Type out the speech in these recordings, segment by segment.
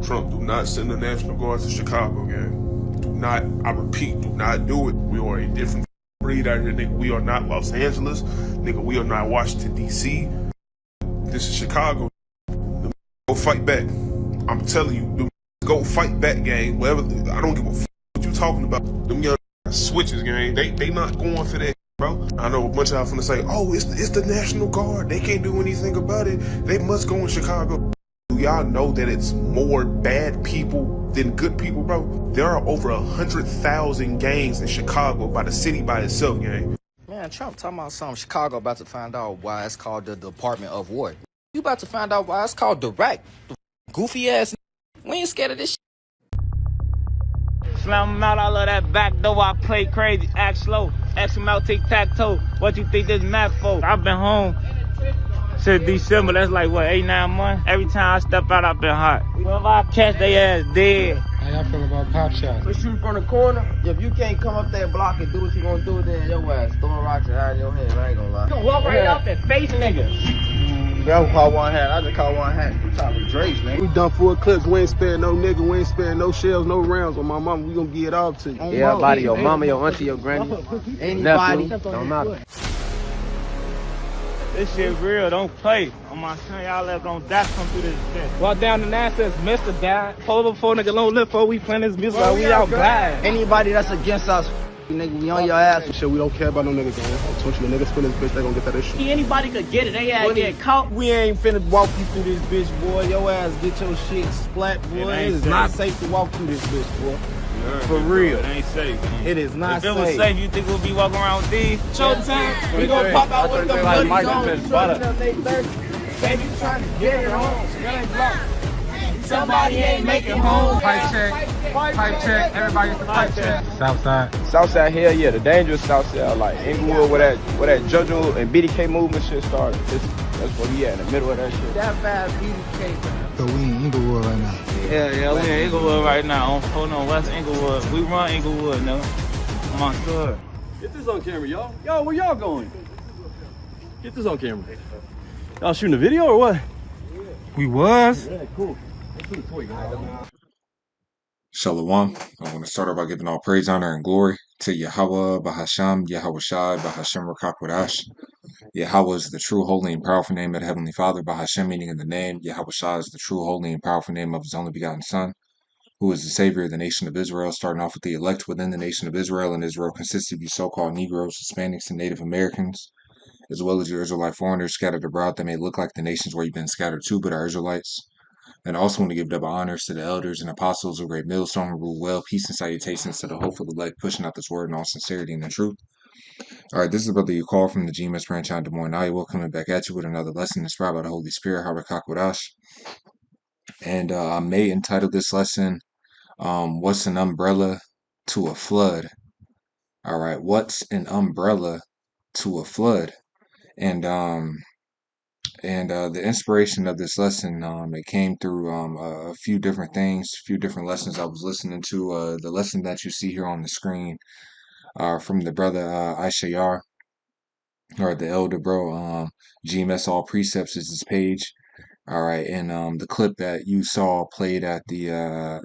Trump, do not send the National Guard to Chicago, gang. Do not, I repeat, do not do it. We are a different breed out here, nigga. We are not Los Angeles. Nigga, we are not Washington, D.C. This is Chicago. Go fight back. I'm telling you, go fight back, gang. Whatever, I don't give a fuck what you talking about. Them young switches, gang. They not going for that, bro. I know a bunch of y'all finna say, oh, it's the National Guard. They can't do anything about it. They must go in Chicago. Do y'all know that it's more bad people than good people, bro? There are over 100,000 gangs in Chicago by the city by itself, gang. Man, Trump talking about something. Chicago about to find out why it's called the Department of War. You about to find out why it's called Direct. Goofy ass. We ain't scared of this shit. Slam him out, I love that back door. I play crazy, act slow. Ask him out, tic-tac-toe. What you think this map for? I've been home since December. That's like, what, 8-9 months? Every time I step out, I've been hot. Whenever I catch they ass dead. How y'all feel about pop shots? We shoot from the corner. If you can't come up there, block and do what you gonna do, then your ass throwing rocks out of your head. I ain't gonna lie. You gonna walk right up and face niggas. I don't call one hat. I just call one hat. You talking Drake's, man. We done full clips. We ain't sparing no nigga. We ain't sparing no shells, no rounds on my mama. We gonna get it all to you. Yeah, body your mama, your auntie, your granny. Anybody. Don't matter. This shit real, don't play. On my son, y'all let gonna die come through this bitch. Walk down the NASA, Mr. Guy. Hold up for nigga, don't live for we playing this music like we out glad. Anybody that's against us, nigga, we on your ass. Shit, we don't care about no niggas, man. I'll touch you, the niggas spin this bitch, they gonna get that shit. Anybody could get it, they ass get caught. We ain't finna walk you through this bitch, boy. Your ass get your shit splat, boy. It is not safe to walk through this bitch, boy. For real. It ain't safe, man. It is not safe. If it was safe, you think we'll be walking around with these? Showtime. We gonna pop out with the bloody on. Baby trying to get it home. Somebody ain't making home. Pipe check, everybody get the pipe check. Southside. Southside, hell yeah, the dangerous Southside, like Inglewood, where that JoJo and BDK movement shit started. That's where we at, in the middle of that shit. That bad BDK, man. So we in Inglewood right now. Yeah, we in Inglewood right now. Hold on, West Inglewood. We run Inglewood, no? I'm on tour. Get this on camera, y'all. Yo, where y'all going? Get this on camera. Y'all shooting a video or what? We was. Yeah, cool. Shalom. I want to start off by giving all praise, honor, and glory to Yahweh, Bahasham, Yahweh Shai, Bahashem Rakakwadash. Yahweh is the true, holy, and powerful name of the Heavenly Father. Bahashem meaning in the name. Yahweh Shai is the true, holy, and powerful name of His only begotten Son, who is the Savior of the nation of Israel, starting off with the elect within the nation of Israel. And Israel consists of you so-called Negroes, Hispanics, and Native Americans, as well as your Israelite foreigners scattered abroad that may look like the nations where you've been scattered to, but are Israelites. And I also want to give double honors to the elders and apostles of Great Millstone who rule well. Peace and salutations to the hopeful elect pushing out this word in all sincerity and the truth. All right, this is Brother Yukal from the GMS branch out of Des Moines, Iowa, coming back at you with another lesson inspired by the Holy Spirit, Harakak Wadash. And I may entitle this lesson, What's an Umbrella to a Flood? All right, what's an umbrella to a flood? And the inspiration of this lesson, it came through a few different things, a few different lessons I was listening to. The lesson that you see here on the screen from the brother Ishayar, or the elder bro. GMS All Precepts is his page. All right, and the clip that you saw played at the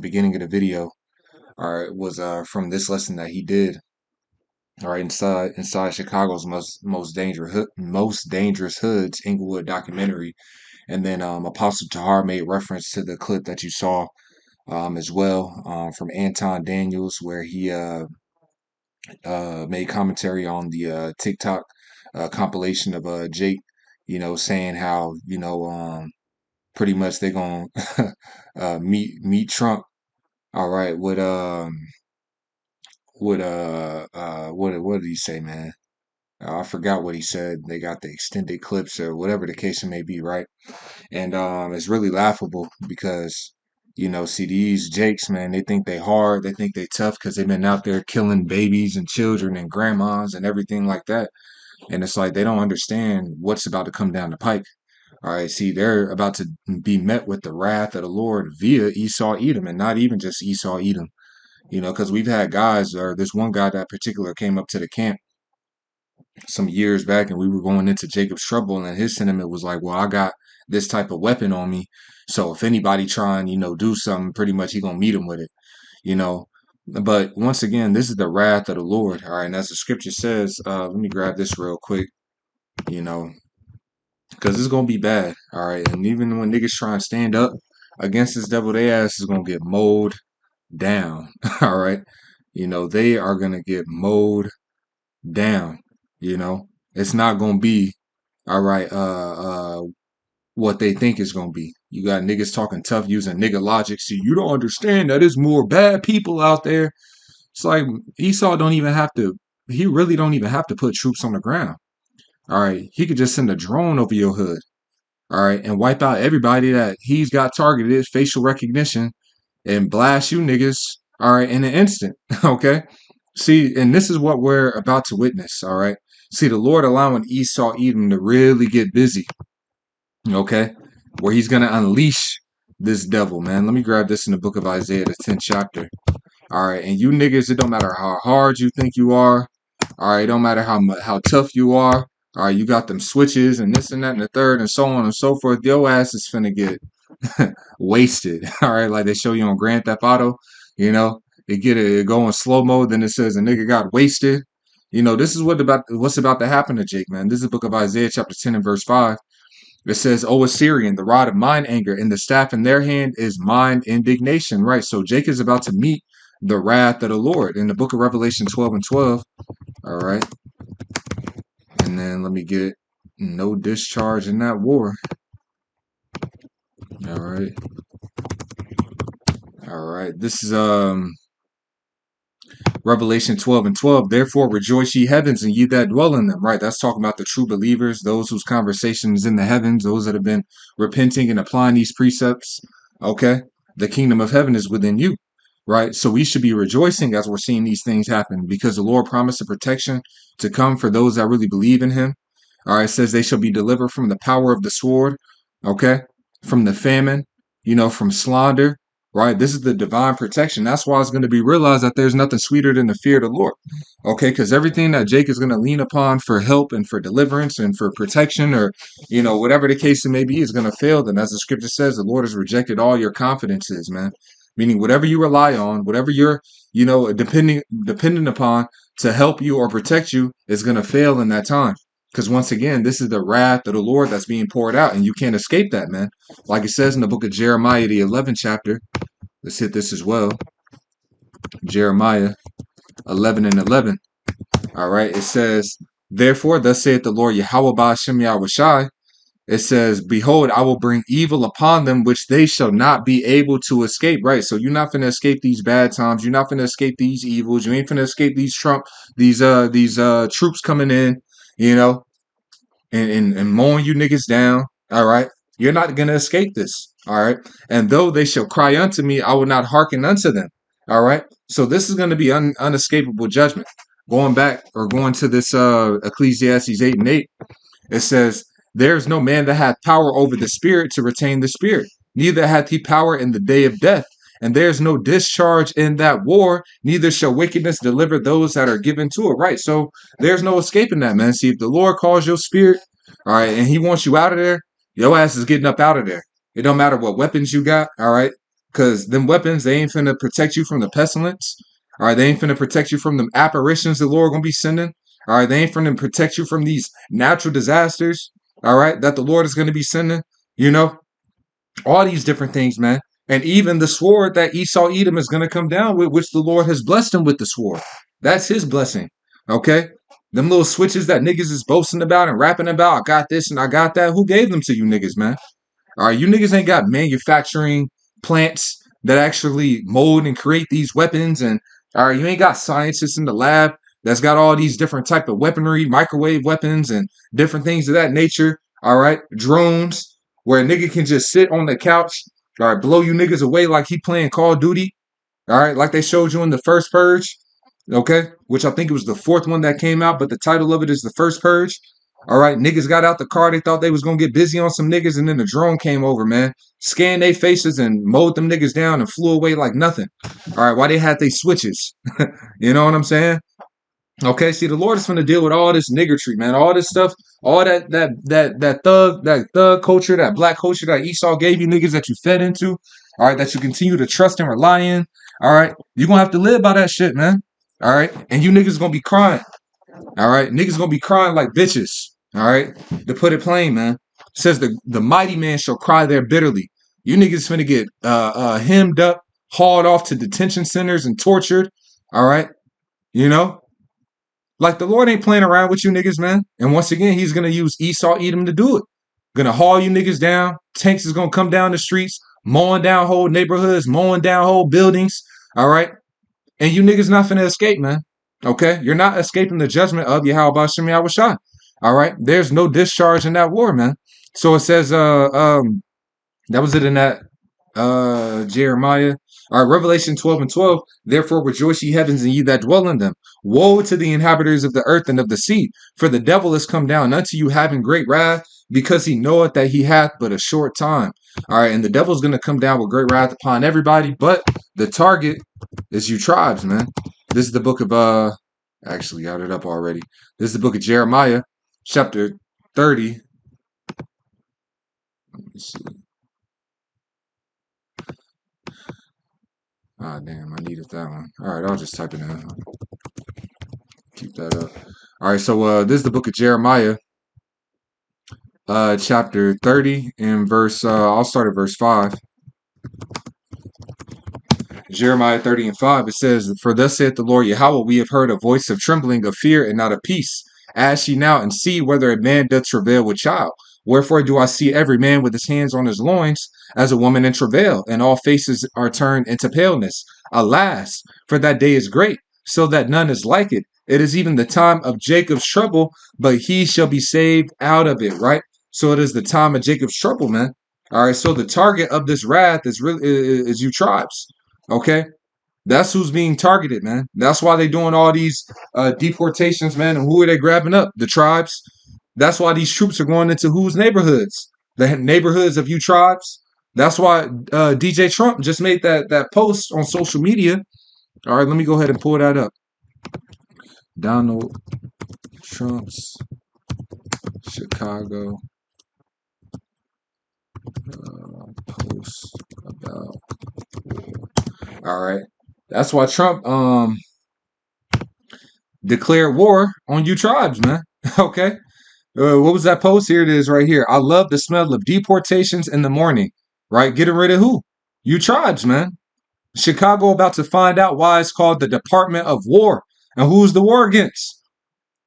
beginning of the video, all right, was from this lesson that he did. All right, inside Chicago's most dangerous hoods, Inglewood documentary, and then Apostle Tahar made reference to the clip that you saw as well from Anton Daniels, where he made commentary on the TikTok compilation of Jake, saying how pretty much they're gonna meet Trump. All right, what did he say, man? I forgot what he said. They got the extended clips or whatever the case may be, right? And it's really laughable because, see these Jakes, man, they think they hard, they think they tough because they've been out there killing babies and children and grandmas and everything like that. And it's like they don't understand what's about to come down the pike. All right, see, they're about to be met with the wrath of the Lord via Esau Edom, and not even just Esau Edom. Because we've had guys, or this one guy that particular came up to the camp some years back, and we were going into Jacob's trouble, and his sentiment was like, well, I got this type of weapon on me. So if anybody trying, do something, pretty much he gonna meet him with it, you know. But once again, this is the wrath of the Lord. All right, and as the scripture says, let me grab this real quick, you know, because it's gonna be bad. All right, and even when niggas try and stand up against this devil, their ass is gonna get mowed down. All right, they are gonna get mowed down. It's not gonna be all right. What they think is gonna be. You got niggas talking tough using nigga logic. See, you don't understand that there's more bad people out there. It's like Esau don't even have to. He really don't even have to put troops on the ground. All right, he could just send a drone over your hood. All right, and wipe out everybody that he's got targeted, facial recognition, and blast you niggas. All right, in an instant. Okay. See, and this is what we're about to witness. All right. See, the Lord allowing Esau, Edom to really get busy. Okay, where he's gonna unleash this devil, man. Let me grab this in the book of Isaiah, the 10th chapter. All right, and you niggas, it don't matter how hard you think you are. All right, it don't matter how tough you are. All right, you got them switches and this and that and the third and so on and so forth. Your ass is finna get wasted. All right, like they show you on Grand Theft Auto. They get it going slow mo, then it says a nigga got wasted. This is what's about to happen to Jake, man. This is the book of Isaiah, chapter 10 and verse 5. It says, O Assyrian, the rod of mine anger, and the staff in their hand is mine indignation. Right. So Jake is about to meet the wrath of the Lord in the book of Revelation 12 and 12. All right. And then let me get no discharge in that war. All right. All right. This is Revelation 12 and 12. Therefore rejoice ye heavens and ye that dwell in them. Right. That's talking about the true believers, those whose conversation is in the heavens, those that have been repenting and applying these precepts. Okay. The kingdom of heaven is within you. Right. So we should be rejoicing as we're seeing these things happen because the Lord promised a protection to come for those that really believe in him. All right. It says they shall be delivered from the power of the sword. Okay. From the famine, from slander. Right? This is the divine protection. That's why it's going to be realized that there's nothing sweeter than the fear of the Lord. Okay? Because everything that Jake is going to lean upon for help and for deliverance and for protection or, whatever the case it may be is going to fail. And as the scripture says, the Lord has rejected all your confidences, man. Meaning whatever you rely on, whatever you're, dependent upon to help you or protect you is going to fail in that time. Because once again, this is the wrath of the Lord that's being poured out, and you can't escape that, man. Like it says in the book of Jeremiah, the 11th chapter. Let's hit this as well. Jeremiah 11 and 11. All right. It says, therefore, thus saith the Lord Yahweh Ba'ashem Yahushai. It says, behold, I will bring evil upon them, which they shall not be able to escape. Right. So you're not going to escape these bad times. You're not going to escape these evils. You ain't going to escape these troops coming in, and mowing you niggas down. All right. You're not going to escape this. All right. And though they shall cry unto me, I will not hearken unto them. All right. So this is going to be unescapable judgment. Going to this Ecclesiastes 8 and 8, it says, there is no man that hath power over the spirit to retain the spirit, neither hath he power in the day of death. And there's no discharge in that war, neither shall wickedness deliver those that are given to it. Right. So there's no escaping that, man. See, if the Lord calls your spirit, all right, and he wants you out of there, your ass is getting up out of there. It don't matter what weapons you got, all right? Because them weapons, they ain't finna protect you from the pestilence. All right, they ain't finna protect you from them apparitions the Lord gonna be sending. All right, they ain't finna protect you from these natural disasters, all right, that the Lord is gonna be sending. All these different things, man. And even the sword that Esau Edom is gonna come down with, which the Lord has blessed him with the sword. That's his blessing, okay? Them little switches that niggas is boasting about and rapping about, I got this and I got that. Who gave them to you niggas, man? All right, you niggas ain't got manufacturing plants that actually mold and create these weapons. And all right, you ain't got scientists in the lab that's got all these different type of weaponry, microwave weapons and different things of that nature. All right, drones where a nigga can just sit on the couch, all right, blow you niggas away like he playing Call of Duty. All right, like they showed you in the first Purge. Okay, which I think it was the fourth one that came out, but the title of it is The First Purge. All right, niggas got out the car. They thought they was going to get busy on some niggas, and then the drone came over, man. Scanned their faces and mowed them niggas down and flew away like nothing. All right, why they had they switches? You know what I'm saying? Okay, see, the Lord is going to deal with all this niggardry, man, all this stuff, all that thug culture, that black culture that Esau gave you niggas that you fed into, all right, that you continue to trust and rely in, all right, you're going to have to live by that shit, man, all right, and you niggas going to be crying, all right, niggas going to be crying like bitches, all right, to put it plain, man. It says the mighty man shall cry there bitterly. You niggas finna get hemmed up, hauled off to detention centers and tortured, all right, you know. Like the Lord ain't playing around with you niggas, man. And once again, he's gonna use Esau Edom to do it. Gonna haul you niggas down. Tanks is gonna come down the streets, mowing down whole neighborhoods, mowing down whole buildings. All right. And you niggas not finna escape, man. Okay? You're not escaping the judgment of Yahweh Hashem Yahweh Shai. All right. There's no discharge in that war, man. So it says that was it in that Jeremiah. All right, Revelation 12:12. Therefore rejoice ye heavens and ye that dwell in them. Woe to the inhabitants of the earth and of the sea, for the devil is come down unto you having great wrath, because he knoweth that he hath but a short time. All right, and the devil's going to come down with great wrath upon everybody, but the target is you tribes, man. This is the book of actually got it up already. This is the book of Jeremiah, chapter 30. Let me see. Ah, damn, I needed that one. All right, I'll just type it in. Keep that up. All right, so this is the book of Jeremiah, chapter 30 and verse, I'll start at verse 5. Jeremiah 30 and 5, it says, For thus saith the Lord Yahweh, we have heard a voice of trembling, of fear, and not of peace. Ask ye now and see whether a man doth travail with child. Wherefore do I see every man with his hands on his loins, as a woman in travail, and all faces are turned into paleness. Alas, for that day is great, so that none is like it. It is even the time of Jacob's trouble, but he shall be saved out of it, right? So it is the time of Jacob's trouble, man. All right, so the target of this wrath is you tribes. Okay, that's who's being targeted, man. That's why they're doing all these deportations, man. And who are they grabbing up? The tribes. That's why these troops are going into whose neighborhoods? The neighborhoods of you tribes. That's why DJ Trump just made that post on social media. All right, let me go ahead and pull that up. Donald Trump's Chicago post about war. All right, that's why Trump declared war on you tribes, man. Okay, what was that post? Here it is right here. I love the smell of deportations in the morning. Right, getting rid of who? You tribes, man. Chicago about to find out why it's called the Department of War. And who's the war against?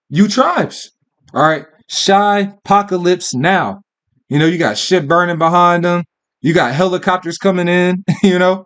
You tribes. All right, Shy apocalypse now. You know, you got shit burning behind them. You got helicopters coming in, you know.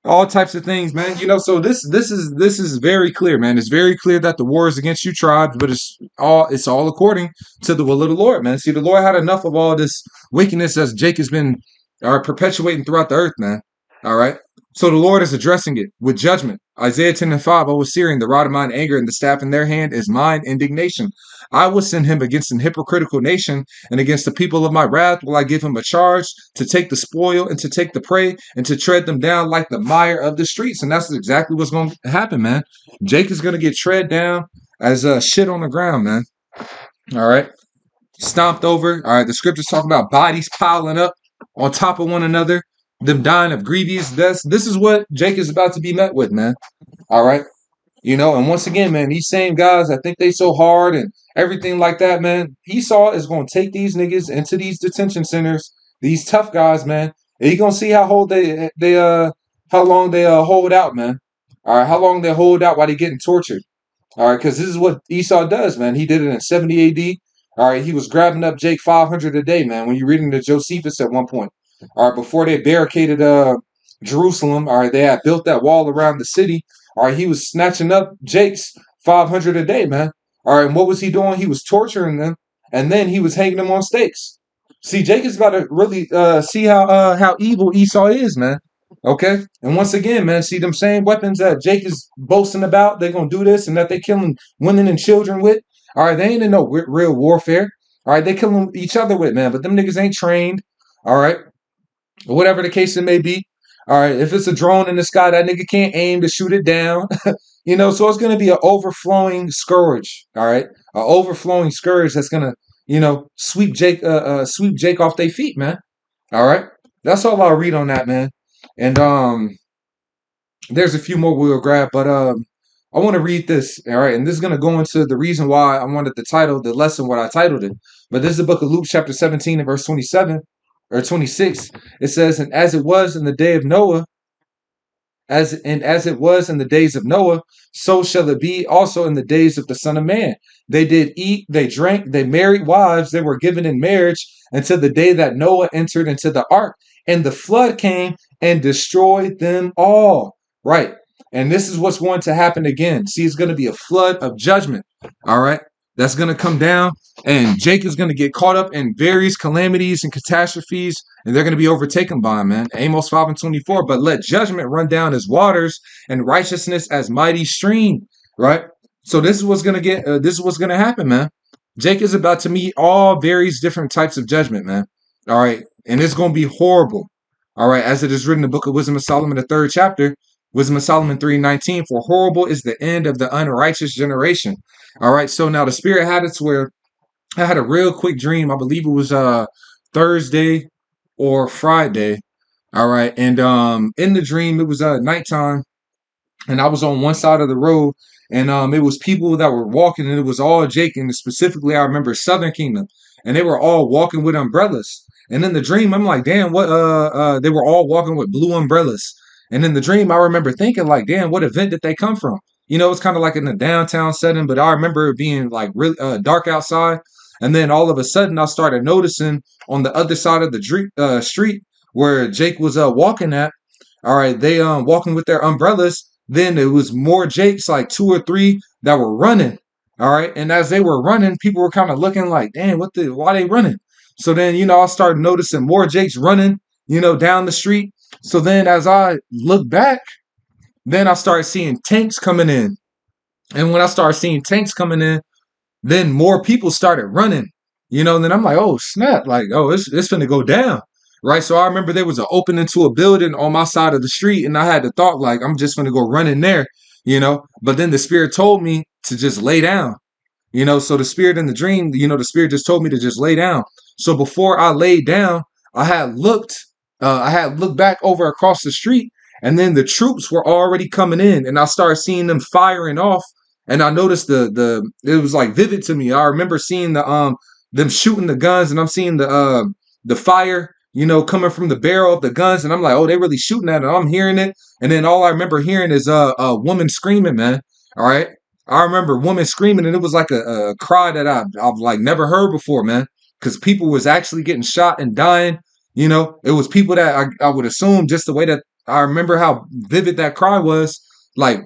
All types of things, man. You know, so this is very clear, man. It's very clear that the war is against you tribes, but it's all according to the will of the Lord, man. See, the Lord had enough of all this wickedness as Jake has been perpetuating throughout the earth, man. All right. So the Lord is addressing it with judgment. Isaiah 10 and 5, I was searing the rod of mine anger, and the staff in their hand is mine indignation. I will send him against an hypocritical nation, and against the people of my wrath will I give him a charge to take the spoil and to take the prey and to tread them down like the mire of the streets. And that's exactly what's going to happen, man. Jake is going to get tread down as shit on the ground, man. All right. Stomped over. All right. The scriptures talk about bodies piling up on top of one another, them dying of grievous deaths. This is what Jake is about to be met with, man. All right. You know, and once again, man, these same guys, I think they so hard and everything like that, man. Esau is going to take these niggas into these detention centers, these tough guys, man. And you're going to see how long they hold out, man. All right, how long they hold out while they're getting tortured. All right, because this is what Esau does, man. He did it in 70 AD. All right, he was grabbing up Jake 500 a day, man, when you're reading the Josephus at one point. All right, before they barricaded Jerusalem, all right, they had built that wall around the city. All right, he was snatching up Jake's 500 a day, man. All right, and what was he doing? He was torturing them, and then he was hanging them on stakes. See, Jake is about to really see how evil Esau is, man. Okay? And once again, man, see them same weapons that Jake is boasting about, they're going to do this, and that they killing women and children with. All right, they ain't in no real warfare. All right, they killing each other with, man, but them niggas ain't trained. All right? Whatever the case it may be. All right, if it's a drone in the sky, that nigga can't aim to shoot it down. So it's gonna be an overflowing scourge. All right, an overflowing scourge that's gonna, sweep Jake off their feet, man. All right, that's all I'll read on that, man. And there's a few more we'll grab, but I want to read this. All right, and this is gonna go into the reason why I wanted the title, the lesson, what I titled it. But this is the book of Luke, chapter 17, and verse 27 or 26. It says, "And as it was in the day of Noah." As it was in the days of Noah, so shall it be also in the days of the Son of Man. They did eat, they drank, they married wives, they were given in marriage until the day that Noah entered into the ark, and the flood came and destroyed them all. Right. And this is what's going to happen again. See, it's going to be a flood of judgment. All right. That's going to come down, and Jake is going to get caught up in various calamities and catastrophes, and they're going to be overtaken by him, man. Amos 5 and 24. But let judgment run down as waters, and righteousness as mighty stream. Right. So this is what's going to get. This is what's going to happen, man. Jake is about to meet all various different types of judgment, man. All right, and it's going to be horrible. All right, as it is written in the book of Wisdom of Solomon, the 3rd chapter. Wisdom of Solomon 3:19, for horrible is the end of the unrighteous generation. All right, so now the Spirit had it to where I had a real quick dream. I believe it was Thursday or Friday. All right, and in the dream it was nighttime, and I was on one side of the road, and it was people that were walking, and it was all Jake, and specifically I remember Southern Kingdom, and they were all walking with umbrellas. And in the dream, I'm like, damn, what? They were all walking with blue umbrellas. And in the dream, I remember thinking, like, damn, what event did they come from? It's kind of like in a downtown setting, but I remember it being like really dark outside. And then all of a sudden, I started noticing on the other side of the street where Jake was walking at. All right, they walking with their umbrellas. Then it was more Jakes, like 2 or 3 that were running. All right, and as they were running, people were kind of looking like, damn, why they running? So then, I started noticing more Jakes running, down the street. So then as I look back, then I started seeing tanks coming in. And when I started seeing tanks coming in, then more people started running, and then I'm like, oh, snap, like, oh, it's finna go down. Right. So I remember there was an opening to a building on my side of the street, and I had the thought, like, I'm just finna go run in there, but then the Spirit told me to just lay down, so the Spirit in the dream, the Spirit just told me to just lay down. So before I laid down, I had looked back over across the street, and then the troops were already coming in, and I started seeing them firing off, and I noticed it was like vivid to me. I remember seeing them shooting the guns, and I'm seeing the fire, coming from the barrel of the guns, and I'm like, oh, they really shooting at it. I'm hearing it, and then all I remember hearing is a woman screaming, man. All right, I remember woman screaming, and it was like a cry that I've like never heard before, man, because people was actually getting shot and dying. It was people that I would assume, just the way that I remember how vivid that cry was, like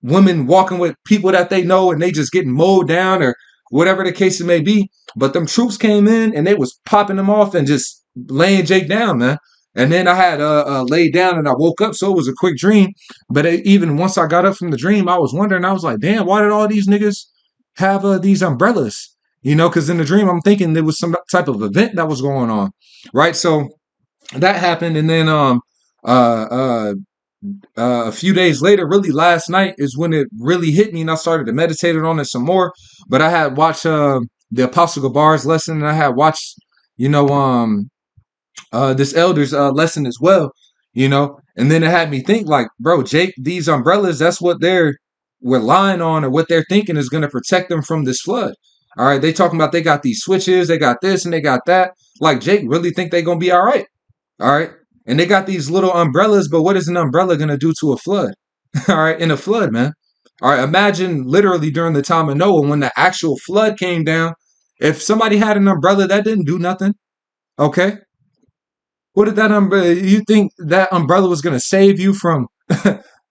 women walking with people that they know and they just getting mowed down or whatever the case it may be. But them troops came in and they was popping them off and just laying Jake down, man. And then I had laid down and I woke up, so it was a quick dream. But even once I got up from the dream, I was wondering, I was like, damn, why did all these niggas have these umbrellas? Because in the dream, I'm thinking there was some type of event that was going on, right? So that happened, and then a few days later, really last night, is when it really hit me, and I started to meditate on it some more. But I had watched the Apostle Gabar's lesson, and I had watched, this elder's lesson as well, and then it had me think, like, bro, Jake, these umbrellas, that's what they're relying on, or what they're thinking is going to protect them from this flood. All right, they talking about they got these switches, they got this, and they got that. Like, Jake really think they gonna be all right. All right, and they got these little umbrellas, but what is an umbrella gonna do to a flood? All right, in a flood, man. All right, imagine literally during the time of Noah when the actual flood came down. If somebody had an umbrella, that didn't do nothing. Okay, what did that umbrella? You think that umbrella was gonna save you from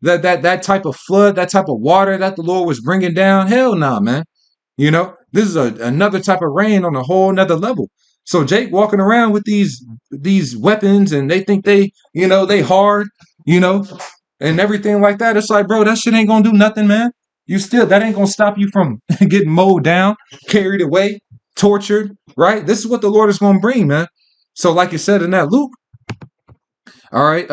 that type of flood, that type of water that the Lord was bringing down? Hell nah, man. This is another type of rain on a whole nother level. So Jake walking around with these weapons, and they think they hard, and everything like that. It's like, bro, that shit ain't gonna do nothing, man. That ain't gonna stop you from getting mowed down, carried away, tortured, right? This is what the Lord is gonna bring, man. So like you said in that Luke, All right.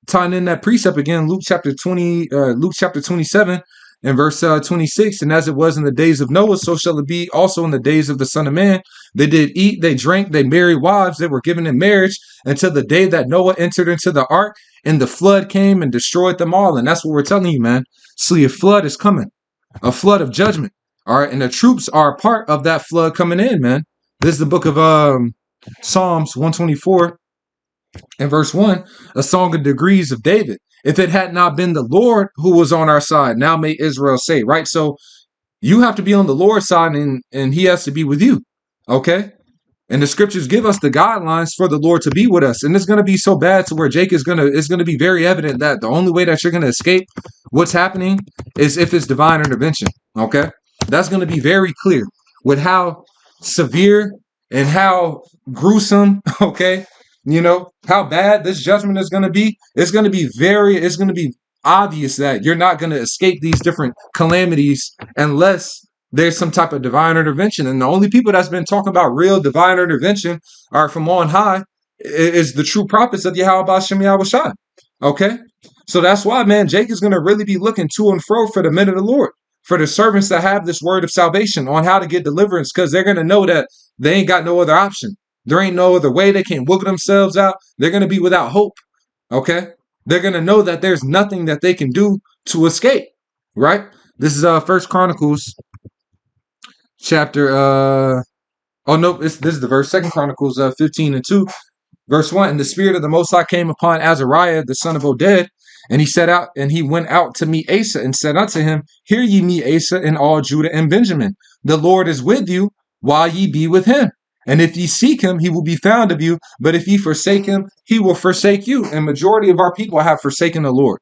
Tying in that precept again, Luke chapter 27 and verse 26. And as it was in the days of Noah, so shall it be also in the days of the Son of Man. They did eat, they drank, they married wives, they were given in marriage until the day that Noah entered into the ark, and the flood came and destroyed them all. And that's what we're telling you, man. See, a flood is coming, a flood of judgment. All right. And the troops are a part of that flood coming in, man. This is the book of Psalms 124 and verse 1, a song of degrees of David. If it had not been the Lord who was on our side, now may Israel say, right? So you have to be on the Lord's side, and he has to be with you. Okay. And the scriptures give us the guidelines for the Lord to be with us. And it's going to be so bad to where Jake it's going to be very evident that the only way that you're going to escape what's happening is if it's divine intervention. Okay. That's going to be very clear with how severe and how gruesome, okay, you know, how bad this judgment is going to be. It's going to be obvious that you're not going to escape these different calamities unless there's some type of divine intervention. And the only people that's been talking about real divine intervention are from on high is the true prophets of Yahweh B'Shem Yahweh Shai. Okay? So that's why, man, Jake is going to really be looking to and fro for the men of the Lord, for the servants that have this word of salvation on how to get deliverance, because they're going to know that they ain't got no other option. There ain't no other way. They can't wiggle themselves out. They're going to be without hope. Okay? They're going to know that there's nothing that they can do to escape. Right? This is First Chronicles chapter this is the verse. Second Chronicles 15 and 2. Verse 1, and the Spirit of the Most High came upon Azariah, the son of Oded, and he went out to meet Asa and said unto him, hear ye me, Asa, and all Judah and Benjamin. The Lord is with you while ye be with him. And if ye seek him, he will be found of you. But if ye forsake him, he will forsake you. And majority of our people have forsaken the Lord.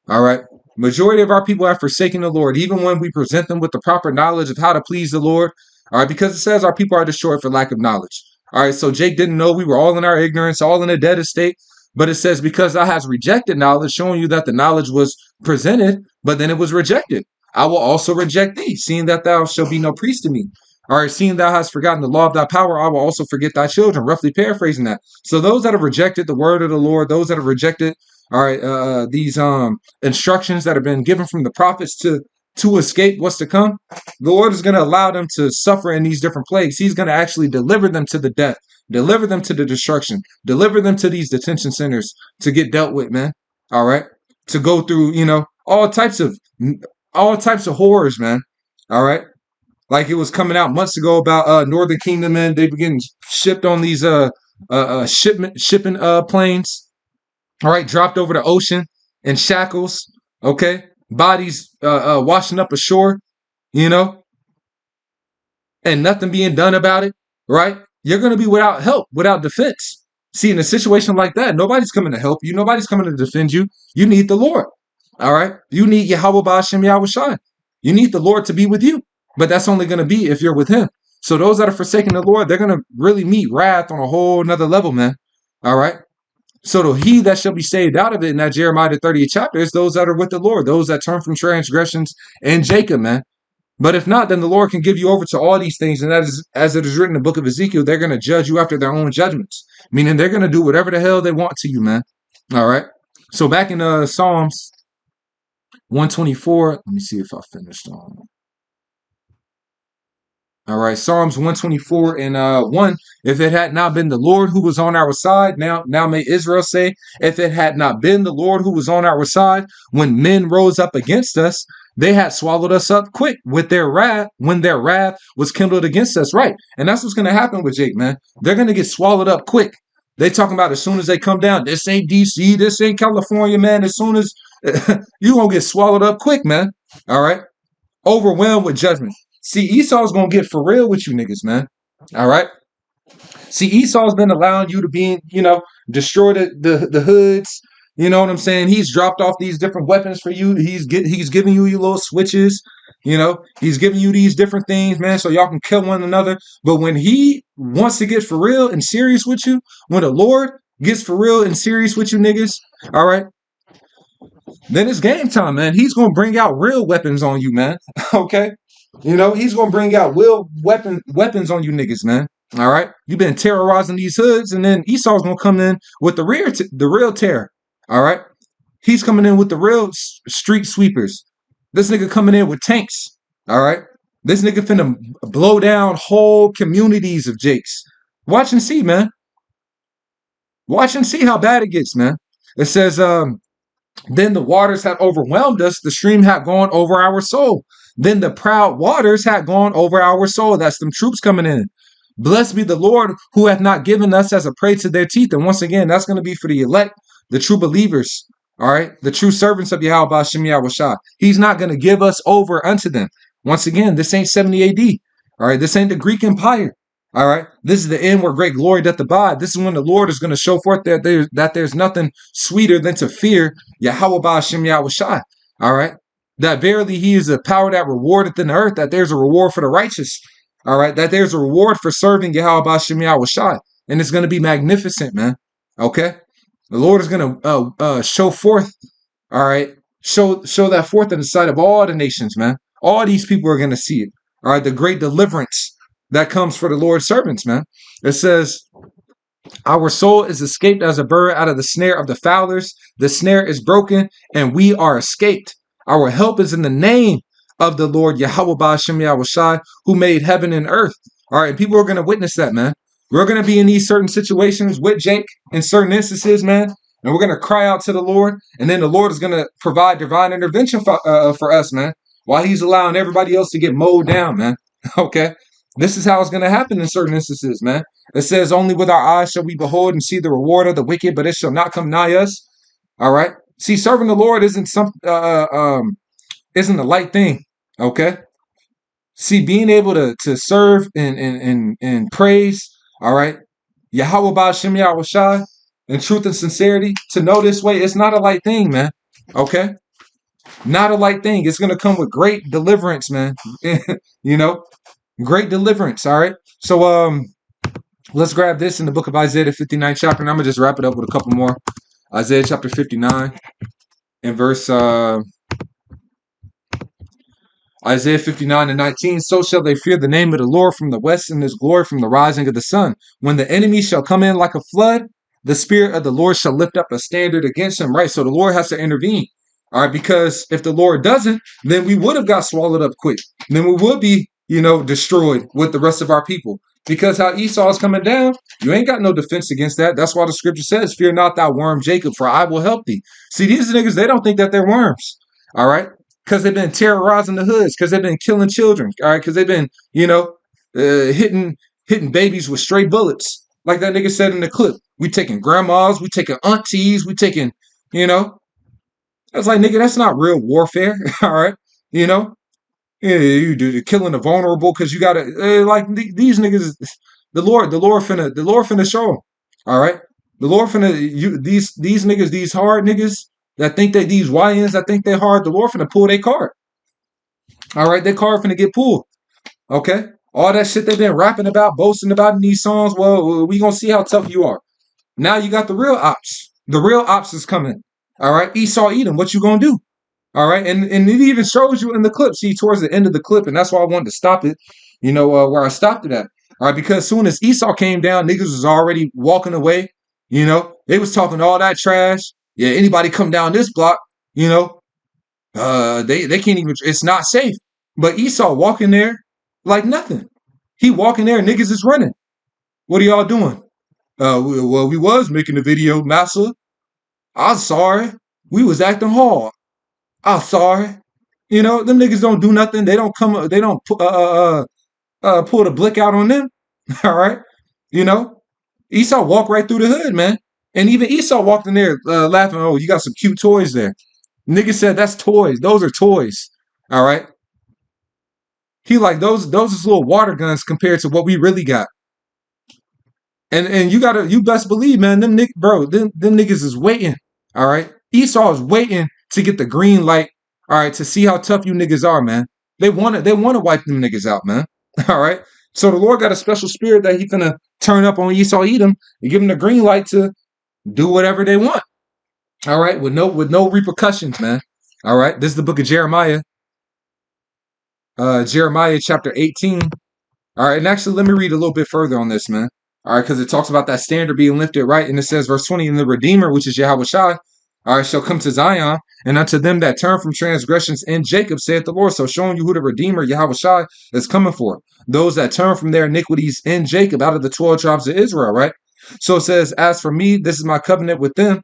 All right. Majority of our people have forsaken the Lord, even when we present them with the proper knowledge of how to please the Lord. All right. Because it says our people are destroyed for lack of knowledge. All right. So Jake didn't know we were all in our ignorance, all in a dead estate. But it says, because thou hast rejected knowledge, showing you that the knowledge was presented, but then it was rejected. I will also reject thee, seeing that thou shalt be no priest to me. All right, seeing thou hast forgotten the law of thy power, I will also forget thy children. Roughly paraphrasing that. So those that have rejected the word of the Lord, those that have rejected, all right, these instructions that have been given from the prophets to escape what's to come, the Lord is going to allow them to suffer in these different plagues. He's going to actually deliver them to the death, deliver them to the destruction, deliver them to these detention centers to get dealt with, man. All right, to go through, you know, all types of horrors, man. All right. Like it was coming out months ago about Northern Kingdom, and they begin shipped on these shipping planes. All right, dropped over the ocean in shackles. Okay, bodies washing up ashore, you know, and nothing being done about it. Right, you're gonna be without help, without defense. See, in a situation like that, nobody's coming to help you. Nobody's coming to defend you. You need the Lord. All right, you need Yahweh B'Shem Yahweh Shai. You need the Lord to be with you. But that's only going to be if you're with him. So those that are forsaking the Lord, they're going to really meet wrath on a whole nother level, man. All right. So the he that shall be saved out of it in that Jeremiah 30th chapter is those that are with the Lord, those that turn from transgressions and Jacob, man. But if not, then the Lord can give you over to all these things. And that is, as it is written in the book of Ezekiel, they're going to judge you after their own judgments, meaning they're going to do whatever the hell they want to you, man. All right. So back in Psalms 124, let me see if I finished on. All right, Psalms 124 and 1. If it had not been the Lord who was on our side, now may Israel say, if it had not been the Lord who was on our side, when men rose up against us, they had swallowed us up quick with their wrath, when their wrath was kindled against us. Right. And that's what's going to happen with Jake, man. They're going to get swallowed up quick. They talking about as soon as they come down, this ain't DC, this ain't California, man. As soon as you going to get swallowed up quick, man. All right. Overwhelmed with judgment. See, Esau's going to get for real with you niggas, man. All right? See, Esau's been allowing you to be, you know, destroy the hoods. You know what I'm saying? He's dropped off these different weapons for you. He's giving you your little switches. You know, he's giving you these different things, man, so y'all can kill one another. But when he wants to get for real and serious with you, when the Lord gets for real and serious with you niggas, all right, then it's game time, man. He's going to bring out real weapons on you, man. Okay? You know, he's going to bring out real weapons on you niggas, man. All right, you've been terrorizing these hoods, and then Esau's gonna come in with the real terror. All right, he's coming in with the real street sweepers. This nigga coming in with tanks. All right, this nigga finna blow down whole communities of Jakes. Watch and see, man. Watch and see how bad it gets, man. It says, then the waters had overwhelmed us, the stream had gone over our soul. Then the proud waters had gone over our soul. That's them troops coming in. Blessed be the Lord who hath not given us as a prey to their teeth. And once again, that's going to be for the elect, the true believers, all right, the true servants of Yahweh Hashem Yahushua. He's not going to give us over unto them. Once again, this ain't 70 AD. All right, this ain't the Greek Empire. All right, this is the end where great glory doth abide. This is when the Lord is going to show forth that there's nothing sweeter than to fear Yahweh Hashem Yahushua. All right, that verily he is a power that rewardeth in the earth, that there's a reward for the righteous. All right, that there's a reward for serving Yahweh Hashem Yahushua, and it's going to be magnificent, man. Okay, the Lord is going to show forth. All right, show that forth in the sight of all the nations, man. All these people are going to see it. All right, the great deliverance that comes for the Lord's servants, man. It says, our soul is escaped as a bird out of the snare of the fowlers. The snare is broken, and we are escaped. Our help is in the name of the Lord Yahweh Ba'ashem Yahushai, who made heaven and earth. All right, and people are going to witness that, man. We're going to be in these certain situations with Jake in certain instances, man, and we're going to cry out to the Lord, and then the Lord is going to provide divine intervention for us, man, while he's allowing everybody else to get mowed down, man. Okay? This is how it's going to happen in certain instances, man. It says, only with our eyes shall we behold and see the reward of the wicked, but it shall not come nigh us. All right? See, serving the Lord isn't a light thing, okay? See, being able to serve in praise, all right, Yahweh Ba'ashem Yahushai, in truth and sincerity, to know this way, it's not a light thing, man, okay? Not a light thing. It's going to come with great deliverance, man. You know? Great deliverance, all right? So let's grab this in the book of Isaiah, the 59th chapter, and I'm going to just wrap it up with a couple more. Isaiah chapter 59 and verse Isaiah 59 and 19. So shall they fear the name of the Lord from the west, and his glory from the rising of the sun. When the enemy shall come in like a flood, the spirit of the Lord shall lift up a standard against him, right? So the Lord has to intervene, all right? Because if the Lord doesn't, then we would have got swallowed up quick. Then we would be, destroyed with the rest of our people. Because how Esau is coming down, you ain't got no defense against that. That's why the scripture says, fear not thou worm Jacob, for I will help thee. See, these niggas, they don't think that they're worms, all right? Because they've been terrorizing the hoods, because they've been killing children, all right? Because they've been, hitting babies with stray bullets. Like that nigga said in the clip, we taking grandmas, we taking aunties, we taking, That's like, nigga, that's not real warfare, all right? Yeah, you do killing the vulnerable because you gotta these niggas. The Lord finna show them. All right, the Lord finna these niggas, these hard niggas that think that these YNs that think they hard. The Lord finna pull their card. All right, their card finna get pulled. Okay, all that shit they've been rapping about, boasting about in these songs. Well, we gonna see how tough you are. Now you got the real ops. The real ops is coming. All right, Esau Edom. What you gonna do? All right, and it even shows you in the clip. See, towards the end of the clip, and that's why I wanted to stop it, where I stopped it at. All right, because as soon as Esau came down, niggas was already walking away. They was talking all that trash. Yeah, anybody come down this block, they can't even, it's not safe. But Esau walking there like nothing. He walking there, niggas is running. What are y'all doing? We was making the video, massa. I'm sorry. We was acting hard. I'm sorry. Them niggas don't do nothing. They don't come. They don't pull the blick out on them. All right. Esau walked right through the hood, man. And even Esau walked in there laughing. Oh, you got some cute toys there. Nigga said that's toys. Those are toys. All right. He like those is little water guns compared to what we really got. And you best believe, man. Them niggas is waiting. All right. Esau is waiting to get the green light, all right, to see how tough you niggas are, man. They want to wipe them niggas out, man. All right. So the Lord got a special spirit that he finna turn up on Esau Edom and give them the green light to do whatever they want. All right, with no repercussions, man. All right. This is the book of Jeremiah. Jeremiah chapter 18. All right, and actually, let me read a little bit further on this, man. All right, because it talks about that standard being lifted, right? And it says, verse 20, and the Redeemer, which is Yahweh Shai, all right, shall come to Zion, and unto them that turn from transgressions in Jacob, saith the Lord. So showing you who the Redeemer, Yahweh Shai, is coming for. Those that turn from their iniquities in Jacob, out of the 12 tribes of Israel, right? So it says, as for me, this is my covenant with them,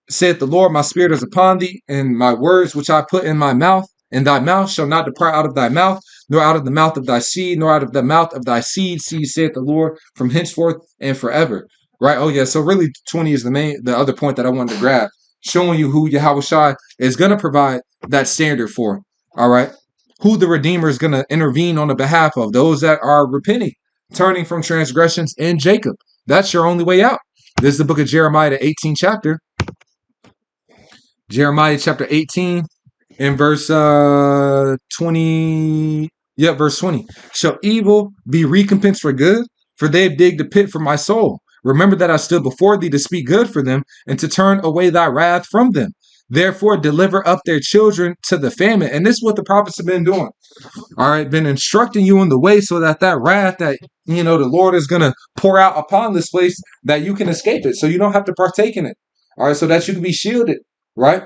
saith the Lord, my spirit is upon thee, and my words which I put in my mouth, in thy mouth shall not depart out of thy mouth, nor out of the mouth of thy seed, nor out of the mouth of thy seed, saith the Lord, from henceforth and forever. Right? Oh yeah. So really, 20 is the other point that I wanted to grab, showing you who Yahweh Shai is going to provide that standard for. All right, who the Redeemer is going to intervene on the behalf of, those that are repenting, turning from transgressions in Jacob. That's your only way out. This is the book of Jeremiah, the 18th chapter. Jeremiah chapter 18 and verse 20. Yeah, verse 20. Shall evil be recompensed for good? For they have digged a pit for my soul. Remember that I stood before thee to speak good for them and to turn away thy wrath from them. Therefore, deliver up their children to the famine. And this is what the prophets have been doing. All right, been instructing you in the way so that wrath that, the Lord is going to pour out upon this place, that you can escape it. So you don't have to partake in it. All right, so that you can be shielded. Right?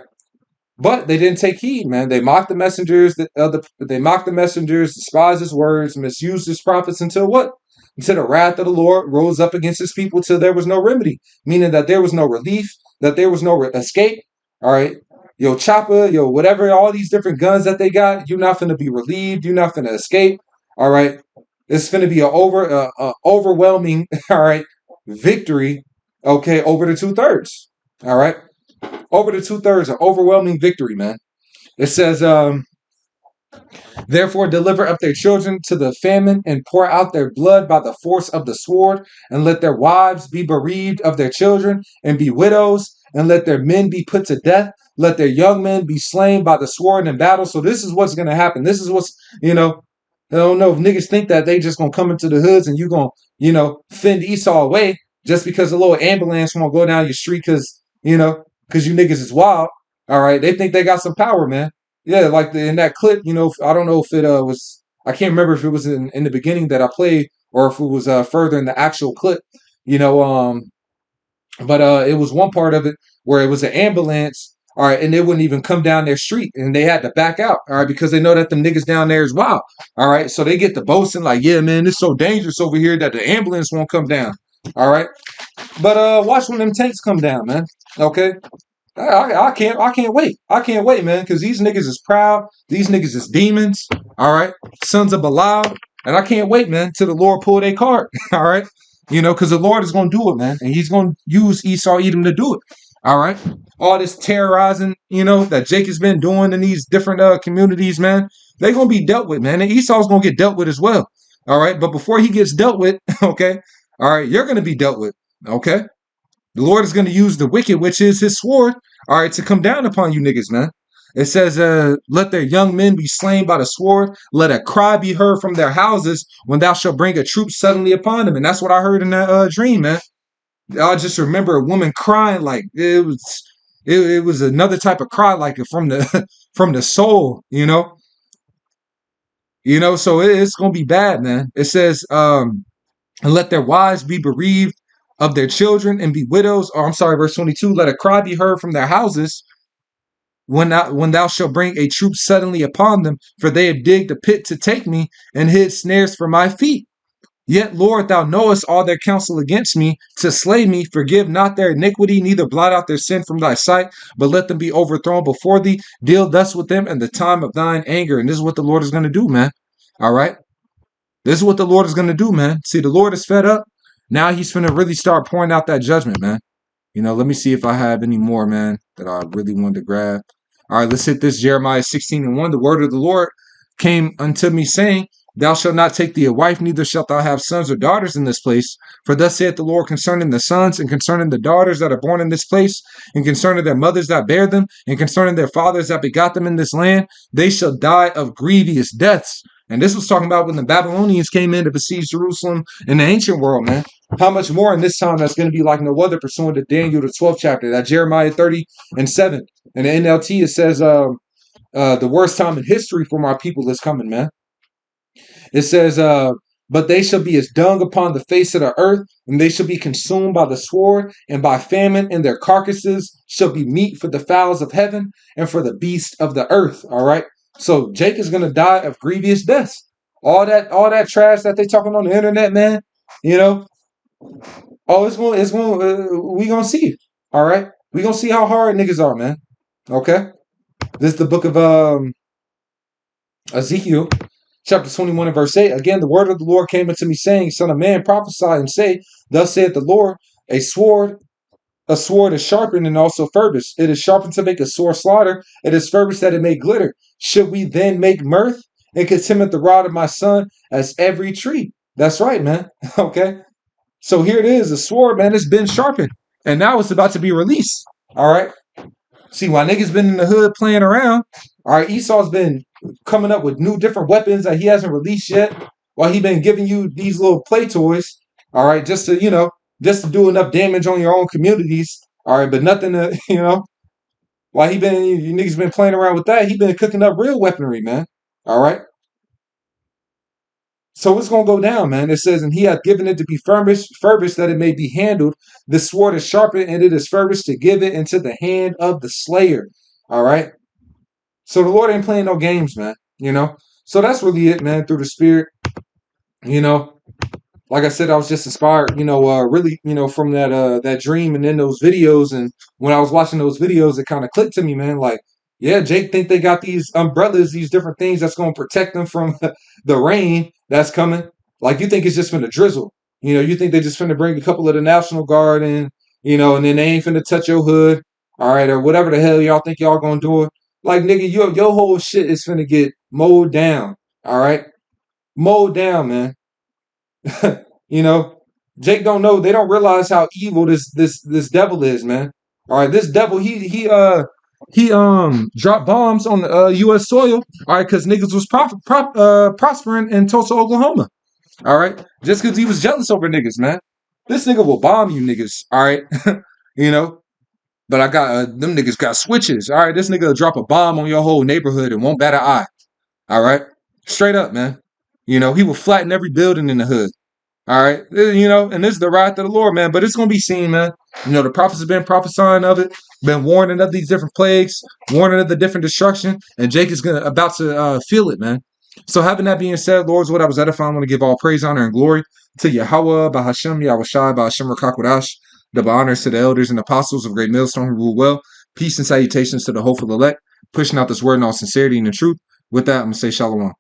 But they didn't take heed, man. They mocked the messengers. They mocked the messengers, despised his words, misused his prophets until what? Until the wrath of the Lord rose up against his people till there was no remedy, meaning that there was no relief, that there was no escape. All right, yo, chopper, yo, whatever, all these different guns that they got, you're not going to be relieved. You're not going to escape. All right, it's going to be an overwhelming, all right, victory. Okay, over the 2/3. All right. Over the 2/3, an overwhelming victory, man. It says, therefore deliver up their children to the famine and pour out their blood by the force of the sword, and let their wives be bereaved of their children and be widows, and let their men be put to death. Let their young men be slain by the sword in battle. So this is what's going to happen. This is what's, I don't know if niggas think that they just going to come into the hoods and you going to, fend Esau away just because a little ambulance won't go down your street because you niggas is wild. All right. They think they got some power, man. Yeah, like in that clip, I don't know if it was, I can't remember if it was in the beginning that I played or if it was further in the actual clip, but it was one part of it where it was an ambulance, all right, and they wouldn't even come down their street and they had to back out, all right, because they know that them niggas down there is wild, all right. So they get the boasting like, yeah, man, it's so dangerous over here that the ambulance won't come down, all right. But watch when them tanks come down, man. Okay. I can't wait. I can't wait, man, because these niggas is proud. These niggas is demons. All right. Sons of Belial. And I can't wait, man, till the Lord pull their card. All right. Because the Lord is going to do it, man. And he's going to use Esau, Edom to do it. All right. All this terrorizing, that Jake has been doing in these different communities, man, they're going to be dealt with, man. And Esau's going to get dealt with as well. All right. But before he gets dealt with, okay, all right, you're going to be dealt with. Okay. The Lord is going to use the wicked, which is his sword, all right, to come down upon you niggas, man. It says, let their young men be slain by the sword. Let a cry be heard from their houses when thou shalt bring a troop suddenly upon them. And that's what I heard in that dream, man. I just remember a woman crying like it was another type of cry, like from the soul, so it's going to be bad, man. It says, and let their wives be bereaved of their children and be widows. Or I'm sorry, verse 22, let a cry be heard from their houses when thou shalt bring a troop suddenly upon them, for they have digged a pit to take me and hid snares for my feet. Yet, Lord, thou knowest all their counsel against me to slay me. Forgive not their iniquity, neither blot out their sin from thy sight, but let them be overthrown before thee. Deal thus with them in the time of thine anger. And this is what the Lord is going to do, man. All right? This is what the Lord is going to do, man. See, the Lord is fed up. Now he's finna really start pouring out that judgment, man. Let me see if I have any more, man, that I really wanted to grab. All right, let's hit this. Jeremiah 16:1. The word of the Lord came unto me, saying, thou shalt not take thee a wife, neither shalt thou have sons or daughters in this place. For thus saith the Lord concerning the sons and concerning the daughters that are born in this place, and concerning their mothers that bear them, and concerning their fathers that begot them in this land, they shall die of grievous deaths. And this was talking about when the Babylonians came in to besiege Jerusalem in the ancient world, man. How much more in this time that's going to be like no other, pursuant to Daniel, the 12th chapter, that Jeremiah 30:7. And the NLT, it says the worst time in history for my people is coming, man. It says, but they shall be as dung upon the face of the earth, and they shall be consumed by the sword and by famine, and their carcasses shall be meat for the fowls of heaven and for the beasts of the earth. All right. So Jake is gonna die of grievous deaths. All that trash that they talking on the internet, man. You know, we gonna see it. All right, we gonna see how hard niggas are, man. Okay, this is the book of Ezekiel, chapter 21 and verse 8. Again, the word of the Lord came unto me, saying, Son of man, prophesy and say, Thus saith the Lord, a sword is sharpened and also furbished. It is sharpened to make a sore slaughter. It is furbished that it may glitter. Should we then make mirth and contemn the rod of my son as every tree? That's right, man. Okay. So here it is, a sword, man. It's been sharpened, and now it's about to be released. All right. See, while niggas been in the hood playing around, all right, Esau's been coming up with new different weapons that he hasn't released yet, while he been giving you these little play toys, all right, just to do enough damage on your own communities, all right, but nothing to, while you niggas been playing around with that, he been cooking up real weaponry, man, all right. So it's going to go down, man. It says, and he hath given it to be furbished that it may be handled. The sword is sharpened, and it is furbished to give it into the hand of the slayer. All right. So the Lord ain't playing no games, man. So that's really it, man, through the Spirit. Like I said, I was just inspired, really, from that dream and then those videos. And when I was watching those videos, it kind of clicked to me, man. Like, yeah, Jake think they got these umbrellas, these different things that's going to protect them from the rain that's coming. Like, you think it's just finna drizzle. You think they just finna bring a couple of the National Guard in, and then they ain't finna touch your hood, all right, or whatever the hell y'all think y'all gonna do it. Like, nigga, your whole shit is finna get mowed down, all right? Mowed down, man. Jake don't know. They don't realize how evil this devil is, man. All right, this devil, he dropped bombs on U.S. soil, all right, because niggas was prospering in Tulsa, Oklahoma, all right, just because he was jealous over niggas, man. This nigga will bomb you niggas, all right, but I got them niggas got switches, all right. This nigga will drop a bomb on your whole neighborhood and won't bat an eye, all right, straight up, man. He will flatten every building in the hood. All right, and this is the wrath of the Lord, man. But it's going to be seen, man. The prophets have been prophesying of it, been warning of these different plagues, warning of the different destruction, and Jake is about to feel it, man. So having that being said, Lord's what I was edifying. I want to give all praise, honor, and glory to Yahweh, Bahashem, Yahushai, Bahashem Rakakwadash, double honors to the elders and apostles of Great Millstone who rule well. Peace and salutations to the hopeful elect, pushing out this word in all sincerity and in truth. With that, I'm going to say shalom.